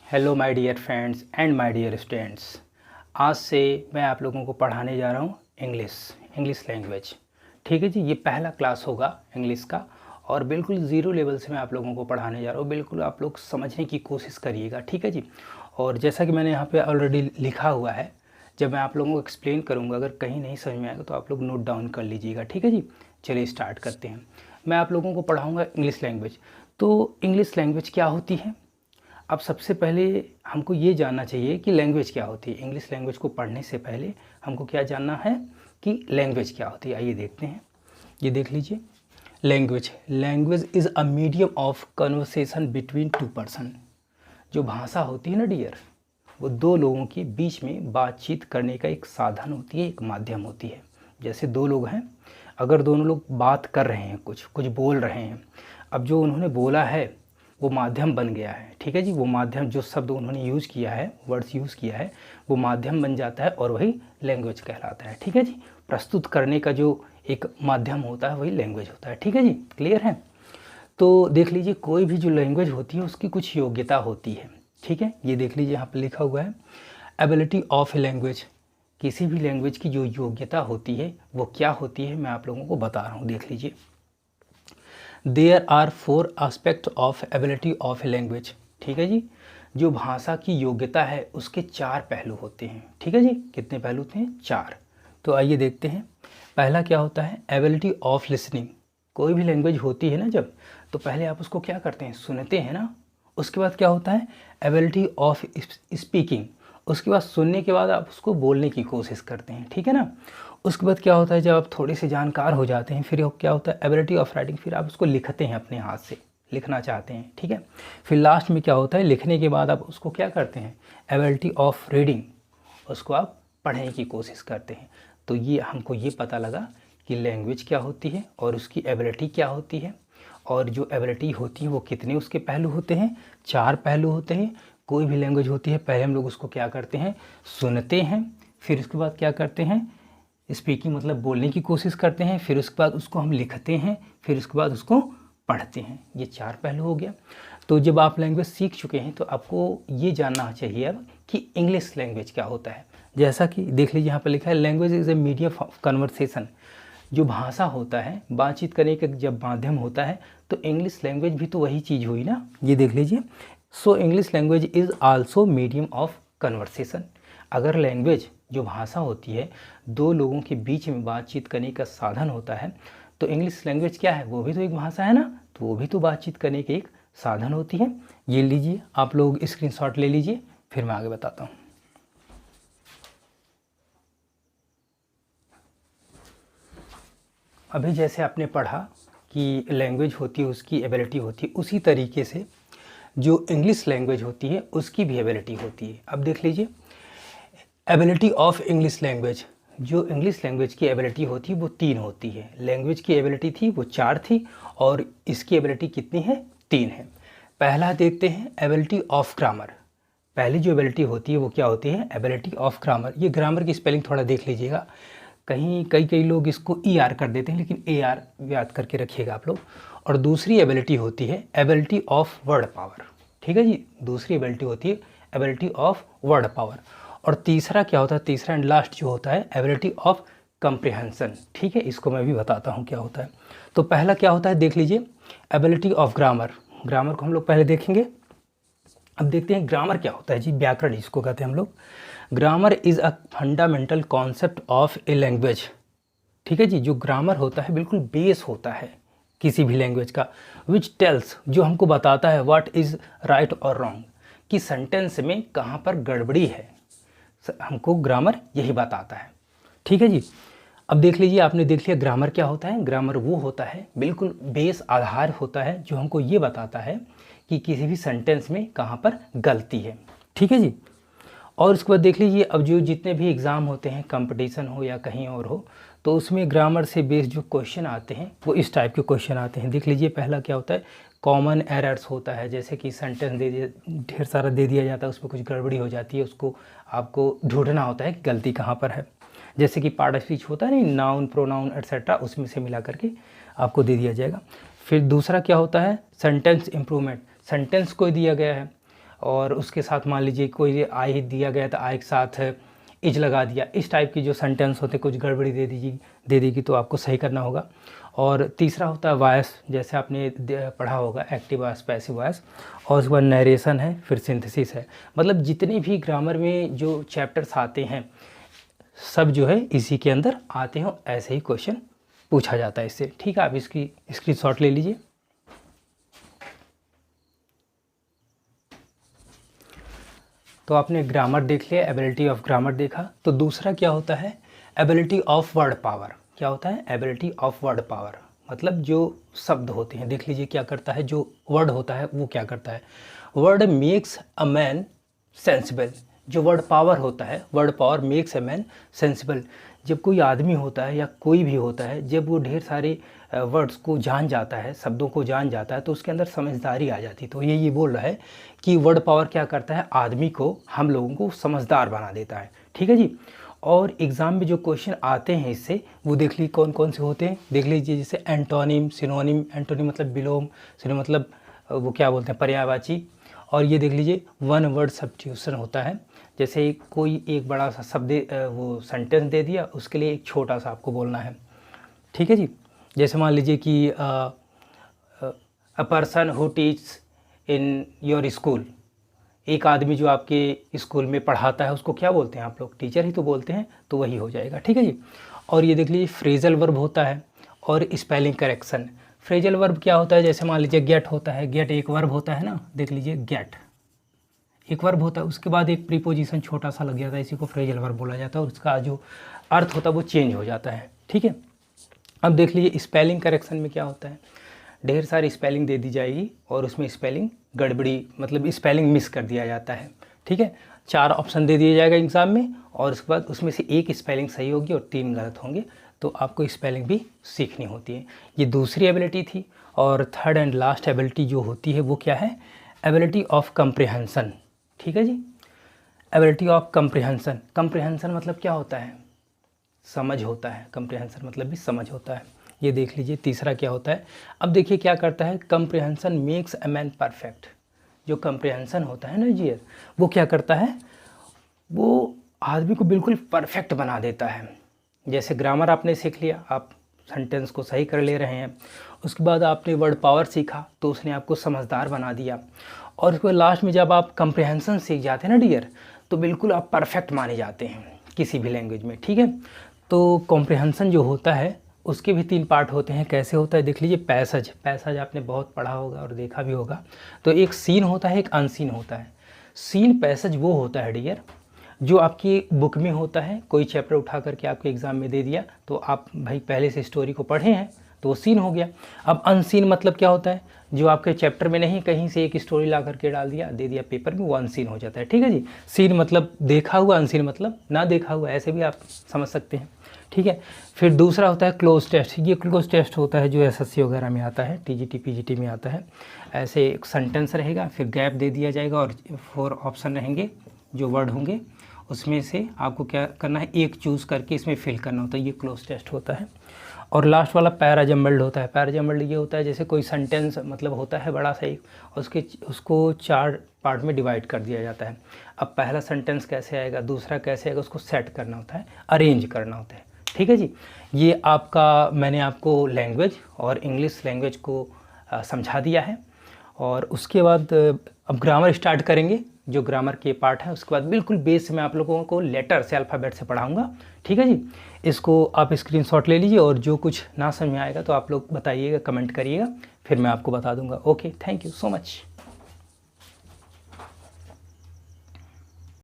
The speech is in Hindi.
Hello my dear friends and my dear students. आज से मैं आप लोगों को पढ़ाने जा रहा हूँ इंग्लिश लैंग्वेज। ठीक है जी, ये पहला क्लास होगा इंग्लिश का और बिल्कुल ज़ीरो लेवल से मैं आप लोगों को पढ़ाने जा रहा हूँ। बिल्कुल आप लोग समझने की कोशिश करिएगा, ठीक है जी। और जैसा कि मैंने यहाँ पे ऑलरेडी लिखा हुआ है, जब मैं आप लोगों को एक्सप्लेन करूँगा अगर कहीं नहीं समझ में आएगा तो आप लोग नोट डाउन कर लीजिएगा, ठीक है जी। चलिए स्टार्ट करते हैं। मैं आप लोगों को पढ़ाऊँगा इंग्लिश लैंग्वेज। तो इंग्लिश लैंग्वेज क्या होती है? अब सबसे पहले हमको ये जानना चाहिए कि लैंग्वेज क्या होती है। इंग्लिश लैंग्वेज को पढ़ने से पहले हमको क्या जानना है कि लैंग्वेज क्या होती है। आइए देखते हैं, ये देख लीजिए। Language is a medium of conversation between two person. जो भाषा होती है ना डियर, वो दो लोगों के बीच में बातचीत करने का एक साधन होती है, एक माध्यम होती है। जैसे दो लोग हैं, अगर दोनों लोग बात कर रहे हैं, कुछ बोल रहे हैं, अब जो उन्होंने बोला है वो माध्यम बन गया है, ठीक है जी। वो माध्यम, जो शब्द उन्होंने यूज़ किया है, वर्ड्स यूज़ किया है, वो माध्यम बन जाता है और वही लैंग्वेज कहलाता है, ठीक है जी। प्रस्तुत करने का जो एक माध्यम होता है वही लैंग्वेज होता है, ठीक है जी। क्लियर है? तो देख लीजिए, कोई भी जो लैंग्वेज होती है उसकी कुछ योग्यता होती है, ठीक है। ये देख लीजिए, यहाँ पर लिखा हुआ है एबिलिटी ऑफ ए लैंग्वेज। किसी भी लैंग्वेज की जो योग्यता होती है वो क्या होती है, मैं आप लोगों को बता रहा हूँ। देख लीजिए, there are 4 aspect of ability of a language. ठीक है जी। जो भाषा की योग्यता है उसके 4 पहलू होते हैं, ठीक है जी। कितने पहलू थे? 4। तो आइए देखते हैं। पहला क्या होता है? Ability of listening. कोई भी लैंग्वेज होती है ना जब, तो पहले आप उसको क्या करते हैं? सुनते हैं ना। उसके बाद क्या होता है? Ability of speaking. उसके बाद सुनने के बाद आप उसको बोलने की कोशिश करते हैं, ठीक है ना। उसके बाद क्या होता है? जब आप थोड़े से जानकार हो जाते हैं फिर क्या होता है? Ability of writing. फिर आप उसको लिखते हैं, अपने हाथ से लिखना चाहते हैं, ठीक है। फिर लास्ट में क्या होता है? लिखने के बाद आप उसको क्या करते हैं? Ability of reading. उसको आप पढ़ने की कोशिश करते हैं। तो ये हमको ये पता लगा कि लैंग्वेज क्या होती है और उसकी एबिलिटी क्या होती है। और जो एबिलिटी होती है वो कितने उसके पहलू होते हैं? 4 पहलू होते हैं। कोई भी लैंग्वेज होती है, पहले हम लोग उसको क्या करते हैं? सुनते हैं। फिर उसके बाद क्या करते हैं? स्पीकिंग मतलब बोलने की कोशिश करते हैं। फिर उसके बाद उसको हम लिखते हैं। फिर उसके बाद उसको पढ़ते हैं। ये 4 पहलू हो गया। तो जब आप लैंग्वेज सीख चुके हैं तो आपको ये जानना चाहिए अब कि इंग्लिश लैंग्वेज क्या होता है। जैसा कि देख लीजिए, यहाँ पर लिखा है language is a medium of conversation. जो भाषा होता है, बातचीत करने का जब माध्यम होता है, तो इंग्लिश लैंग्वेज भी तो वही चीज़ हुई ना। ये देख लीजिए, so English language is also medium of conversation. अगर लैंग्वेज जो भाषा होती है दो लोगों के बीच में बातचीत करने का साधन होता है, तो इंग्लिश लैंग्वेज क्या है? वो भी तो एक भाषा है ना, तो वो भी तो बातचीत करने के एक साधन होती है। ये लीजिए, आप लोग स्क्रीनशॉट ले लीजिए, फिर मैं आगे बताता हूँ। अभी जैसे आपने पढ़ा कि लैंग्वेज होती है, उसकी एबिलिटी होती है, उसी तरीके से जो इंग्लिश लैंग्वेज होती है उसकी भी एबिलिटी होती है। अब देख लीजिए, एबिलिटी ऑफ इंग्लिश लैंग्वेज। जो इंग्लिश लैंग्वेज की एबिलिटी होती है वो 3 होती है। लैंग्वेज की एबिलिटी थी वो 4 थी और इसकी एबिलिटी कितनी है? 3 है। पहला देखते हैं, एबिलिटी ऑफ ग्रामर। पहली जो एबिलिटी होती है वो क्या होती है? Ability of grammar. ये ग्रामर की स्पेलिंग थोड़ा देख लीजिएगा, कहीं कई लोग इसको ER कर देते हैं, लेकिन AR याद करके रखिएगा आप लोग। और दूसरी एबिलिटी होती है एबिलिटी ऑफ वर्ड पावर, ठीक है जी। दूसरी एबिलिटी होती है एबिलिटी ऑफ वर्ड पावर। और तीसरा क्या होता है? तीसरा एंड लास्ट जो होता है एबिलिटी ऑफ कंप्रिहेंशन, ठीक है। इसको मैं भी बताता हूँ क्या होता है। तो पहला क्या होता है देख लीजिए, एबिलिटी ऑफ ग्रामर। ग्रामर को हम लोग पहले देखेंगे। अब देखते हैं ग्रामर क्या होता है जी। व्याकरण इसको कहते हैं हम लोग। Grammar is a fundamental concept of a language, ठीक है जी। जो ग्रामर होता है बिल्कुल बेस होता है किसी भी लैंग्वेज का। विच टेल्स, जो हमको बताता है व्हाट इज़ राइट और रॉन्ग, कि सेंटेंस में कहाँ पर गड़बड़ी है, हमको ग्रामर यही बताता है, ठीक है जी। अब देख लीजिए, आपने देख लिया ग्रामर क्या होता है। ग्रामर वो होता है, बिल्कुल बेस आधार होता है, जो हमको ये बताता है कि किसी भी सेंटेंस में कहाँ पर गलती है, ठीक है जी। और उसके बाद देख लीजिए, अब जो जितने भी एग्ज़ाम होते हैं, कंपटीशन हो या कहीं और हो, तो उसमें ग्रामर से बेस्ड जो क्वेश्चन आते हैं वो इस टाइप के क्वेश्चन आते हैं। देख लीजिए, पहला क्या होता है? कॉमन एरर्स होता है। जैसे कि सेंटेंस दे दिया, ढेर सारा दे दिया जाता है, उसमें कुछ गड़बड़ी हो जाती है, उसको आपको ढूंढना होता है कि गलती कहाँ पर है। जैसे कि पार्ट ऑफ स्पीच होता है नहीं, नाउन, प्रोनाउन एट्सेट्रा, उसमें से मिला करके आपको दे दिया जाएगा। फिर दूसरा क्या होता है? Sentence improvement. सेंटेंस को दिया गया है, और उसके साथ मान लीजिए कोई आई दिया गया तो आई के साथ इज लगा दिया, इस टाइप की जो सेंटेंस होते कुछ गड़बड़ी दे देगी तो आपको सही करना होगा। और तीसरा होता है वॉइस, जैसे आपने पढ़ा होगा एक्टिव वॉइस, पैसिव वॉइस, और उसके बाद नरेशन है, फिर सिंथेसिस है। मतलब जितने भी ग्रामर में जो चैप्टर्स आते हैं सब जो है इसी के अंदर आते हैं, ऐसे ही क्वेश्चन पूछा जाता है इससे। ठीक है, आप इसकी स्क्रीनशॉट ले लीजिए। तो आपने ग्रामर देख लिया, एबिलिटी ऑफ ग्रामर देखा। तो दूसरा क्या होता है, एबिलिटी ऑफ वर्ड पावर। क्या होता है, एबिलिटी ऑफ वर्ड पावर, मतलब जो शब्द होते हैं, देख लीजिए क्या करता है, जो वर्ड होता है वो क्या करता है। Word makes a man sensible. जो वर्ड पावर होता है, word power makes a man sensible. जब कोई आदमी होता है या कोई भी होता है, जब वो ढेर सारे वर्ड्स को जान जाता है, शब्दों को जान जाता है, तो उसके अंदर समझदारी आ जाती है। तो ये बोल रहा है कि वर्ड पावर क्या करता है, आदमी को, हम लोगों को समझदार बना देता है। ठीक है जी। और एग्ज़ाम में जो क्वेश्चन आते हैं इससे, वो देख लीजिए कौन कौन से होते हैं। देख लीजिए जैसे एंटोनिम, सिनोनिम। एंटोनिम मतलब विलोम, सिनोनिम मतलब वो क्या बोलते हैं, पर्यायवाची। और ये देख लीजिए वन वर्ड सब्स्टिट्यूशन होता है। जैसे कोई एक बड़ा सा शब्द वो सेंटेंस दे दिया, उसके लिए एक छोटा सा आपको बोलना है। ठीक है जी। जैसे मान लीजिए कि a person who teach in your school. एक आदमी जो आपके स्कूल में पढ़ाता है उसको क्या बोलते हैं आप लोग, टीचर ही तो बोलते हैं, तो वही हो जाएगा। ठीक है जी। और ये देख लीजिए फ्रेजल वर्ब होता है और स्पेलिंग करेक्शन। फ्रेजल वर्ब क्या होता है, जैसे मान लीजिए गेट होता है, गेट एक वर्ब होता है ना, देख लीजिए गेट एक वर्ब होता है, उसके बाद एक प्रीपोजिशन छोटा सा लग जाता है, इसी को फ्रेजल वर्ब बोला जाता है, और उसका जो अर्थ होता है वो चेंज हो जाता है। ठीक है। अब देख लीजिए स्पेलिंग करेक्शन में क्या होता है, ढेर सारी स्पेलिंग दे दी जाएगी और उसमें स्पेलिंग गड़बड़ी, मतलब स्पेलिंग मिस कर दिया जाता है। ठीक है। 4 ऑप्शन दे दिया जाएगा एग्ज़ाम में, और उसके बाद उसमें से एक स्पेलिंग सही होगी और 3 गलत होंगे, तो आपको स्पेलिंग भी सीखनी होती है। ये दूसरी एबिलिटी थी। और थर्ड एंड लास्ट एबिलिटी जो होती है वो क्या है, एबिलिटी ऑफ कंप्रिहेंशन। ठीक है जी। Ability of comprehension. कंप्रिहेंशन मतलब क्या होता है, समझ होता है। कंप्रिहेंशन मतलब भी समझ होता है। ये देख लीजिए तीसरा क्या होता है। अब देखिए क्या करता है, comprehension makes a man perfect. जो कंप्रिहेंशन होता है ना जी, वो क्या करता है, वो आदमी को बिल्कुल परफेक्ट बना देता है। जैसे ग्रामर आपने सीख लिया, आप सेंटेंस को सही कर ले रहे हैं, उसके बाद आपने वर्ड पावर सीखा तो उसने आपको समझदार बना दिया, और उसके बाद लास्ट में जब आप कंप्रिहेंशन सीख जाते हैं ना डियर, तो बिल्कुल आप परफेक्ट माने जाते हैं किसी भी लैंग्वेज में। ठीक है। तो कॉम्प्रिहेंशन जो होता है उसके भी 3 पार्ट होते हैं। कैसे होता है, देख लीजिए पैसेज। पैसेज आपने बहुत पढ़ा होगा और देखा भी होगा। तो एक सीन होता है, एक अनसीन होता है। सीन पैसेज वो होता है डियर जो आपकी बुक में होता है, कोई चैप्टर उठा करके आपके एग्ज़ाम में दे दिया, तो आप भाई पहले से स्टोरी को पढ़े हैं तो वो सीन हो गया। अब अनसीन मतलब क्या होता है, जो आपके चैप्टर में नहीं, कहीं से एक स्टोरी ला करके डाल दिया, दे दिया पेपर में, वो अनसीन हो जाता है। ठीक है जी। सीन मतलब देखा हुआ, अनसीन मतलब ना देखा हुआ, ऐसे भी आप समझ सकते हैं। ठीक है। फिर दूसरा होता है क्लोज टेस्ट। ये क्लोज टेस्ट होता है जो एसएससी वगैरह में आता है, टीजीटी पीजीटी में आता है। ऐसे एक सेंटेंस रहेगा, फिर गैप दे दिया जाएगा और 4 ऑप्शन रहेंगे जो वर्ड होंगे, उसमें से आपको क्या करना है, एक चूज़ करके इसमें फिल करना होता है। ये क्लोज टेस्ट होता है। और लास्ट वाला पैराजम्बल्ड होता है। पैराजम्बल्ड ये होता है जैसे कोई सेंटेंस मतलब होता है बड़ा सा एक, उसको 4 पार्ट में डिवाइड कर दिया जाता है। अब पहला सेंटेंस कैसे आएगा, दूसरा कैसे आएगा, उसको सेट करना होता है, अरेंज करना होता है। ठीक है जी। ये आपका, मैंने आपको लैंग्वेज और इंग्लिश लैंग्वेज को समझा दिया है। और उसके बाद अब ग्रामर स्टार्ट करेंगे, जो ग्रामर के पार्ट है। उसके बाद बिल्कुल बेस में आप लोगों को लेटर से, अल्फ़ाबेट से पढ़ाऊंगा। ठीक है जी। इसको आप स्क्रीनशॉट ले लीजिए, और जो कुछ ना समझ में आएगा तो आप लोग बताइएगा, कमेंट करिएगा, फिर मैं आपको बता दूंगा। Okay, thank you so much.